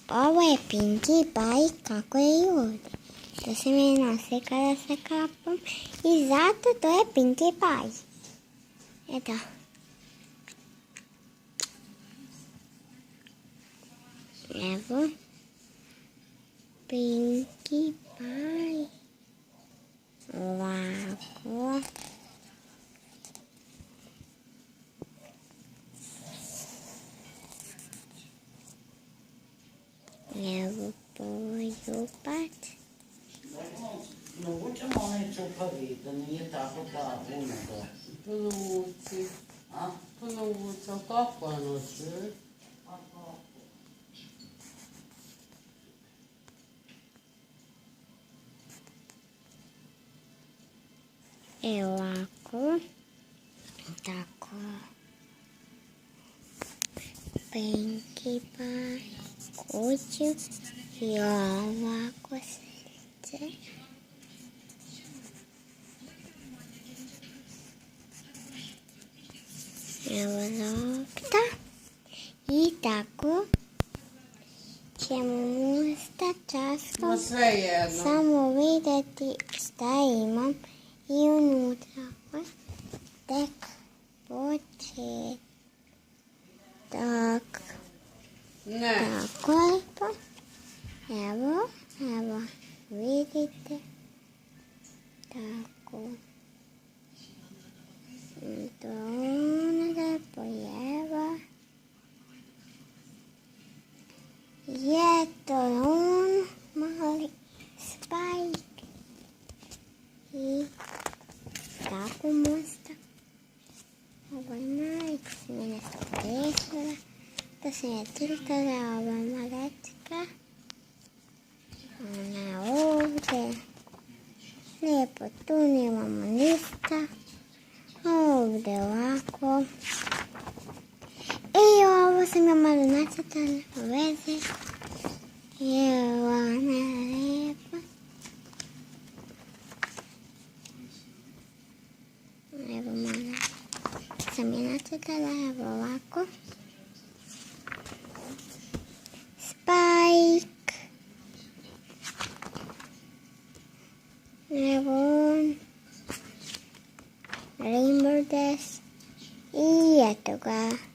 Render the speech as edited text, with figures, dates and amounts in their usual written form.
Ovo je Pinkie Pie kako je ljudi. To se mi nosi kada se kapam i zato to je Pinkie Pie. Eto. Evo. Pinkie Pie. Ovako. Evo poljubac. Naučimo onaj čupavi, da nije tako da unutra. Ponovuci. A? Ponovuci, ali kako je nosi? Evo ovako. Tako. Pinkie Pie. Kuću. I ovako srce. Evo lopta. I tako ćemo mu časkom Ma sve jedno. samo vidjeti šta imam i unutra. Tek početak. Ne. Tako je to. Evo, vidite. Tako. To lijepo jeva. Je to on mali Spike. I tako možda. Ovo je majka, se mi nešto desila. To se je tiltala ova malečka. Ona je ovdje. Lijepo tu nemamo ništa. Ovdje ovako. I ovo sam ja malo nacrtala u veze. Evo ona je lijepa. Evo malo sam je nacrtala, evo ovako. Spike. Evo on. Rainbow Dash. I eto ga.